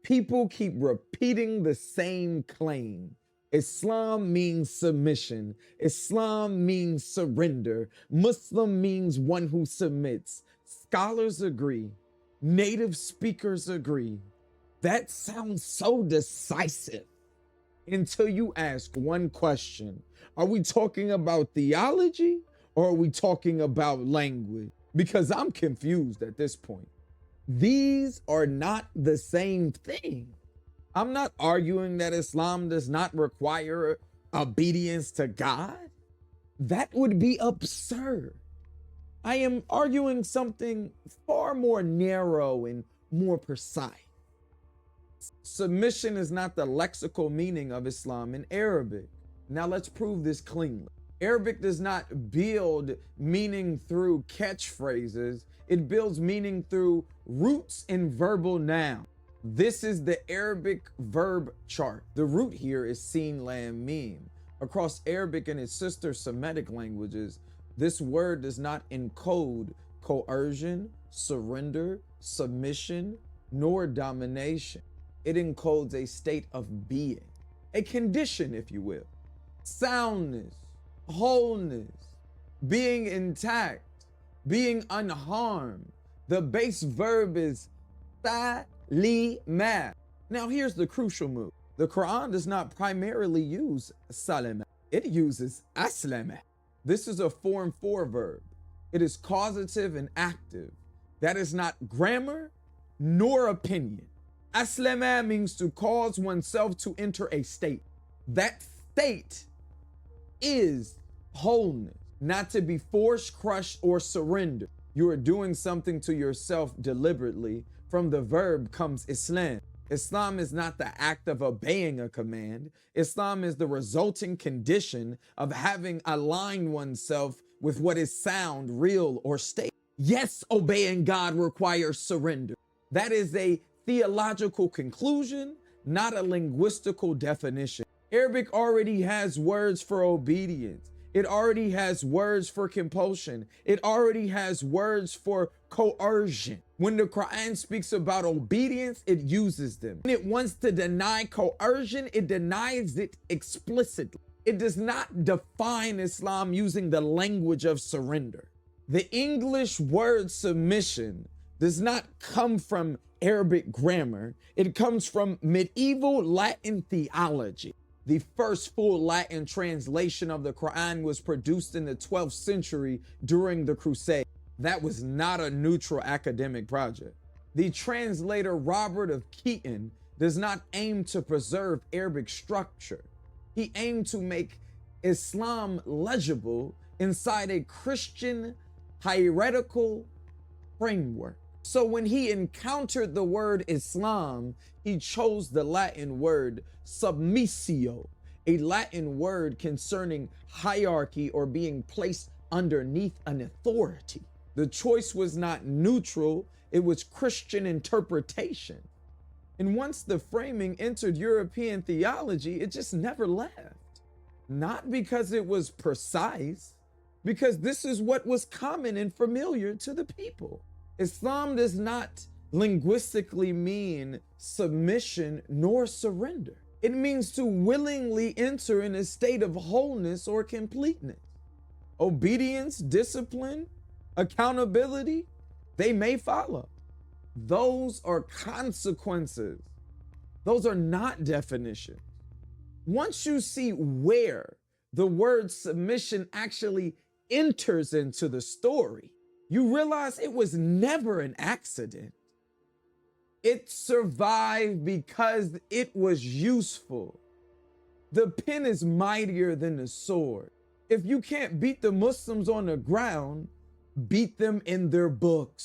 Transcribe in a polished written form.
People keep repeating the same claim. Islam means submission. Islam means surrender. Muslim means one who submits. Scholars agree. Native speakers agree. That sounds so decisive until you ask one question. Are we talking about theology or are we talking about language? Because I'm confused at this point. These are not the same thing. I'm not arguing that Islam does not require obedience to God. That would be absurd. I am arguing something far more narrow and more precise. Submission is not the lexical meaning of Islam in Arabic. Now let's prove this cleanly. Arabic does not build meaning through catchphrases. It builds meaning through roots in verbal noun. This is the Arabic verb chart. The root here is sin, lam, mim. Across Arabic and its sister Semitic languages, this word does not encode coercion, surrender, submission, nor domination. It encodes a state of being, a condition, if you will. Soundness, wholeness, being intact, being unharmed. The base verb is salima. Now here's the crucial move. The Quran does not primarily use salima. It uses aslama. This is a form 4 verb. It is causative and active. That is not grammar nor opinion. Aslama means to cause oneself to enter a state. That state is wholeness, not to be forced, crushed, or surrendered. You are doing something to yourself deliberately. From the verb comes Islam. Islam is not the act of obeying a command. Islam is the resulting condition of having aligned oneself with what is sound, real, or state. Yes, obeying God requires surrender. That is a theological conclusion, not a linguistical definition. Arabic already has words for obedience. It already has words for compulsion. It already has words for coercion. When the Quran speaks about obedience, it uses them. When it wants to deny coercion, it denies it explicitly. It does not define Islam using the language of surrender. The English word submission does not come from Arabic grammar. It comes from medieval Latin theology. The first full Latin translation of the Quran was produced in the 12th century during the Crusade. That was not a neutral academic project. The translator Robert of Keaton does not aim to preserve Arabic structure. He aimed to make Islam legible inside a Christian hierarchical framework. So when he encountered the word Islam, he chose the Latin word submissio, a Latin word concerning hierarchy or being placed underneath an authority. The choice was not neutral, it was Christian interpretation. And once the framing entered European theology, it just never left. Not because it was precise, because this is what was common and familiar to the people. Islam does not linguistically mean submission nor surrender. It means to willingly enter in a state of wholeness or completeness. Obedience, discipline, accountability, they may follow. Those are consequences. Those are not definitions. Once you see where the word submission actually enters into the story, you realize it was never an accident. It survived because it was useful. The pen is mightier than the sword. If you can't beat the Muslims on the ground, beat them in their books.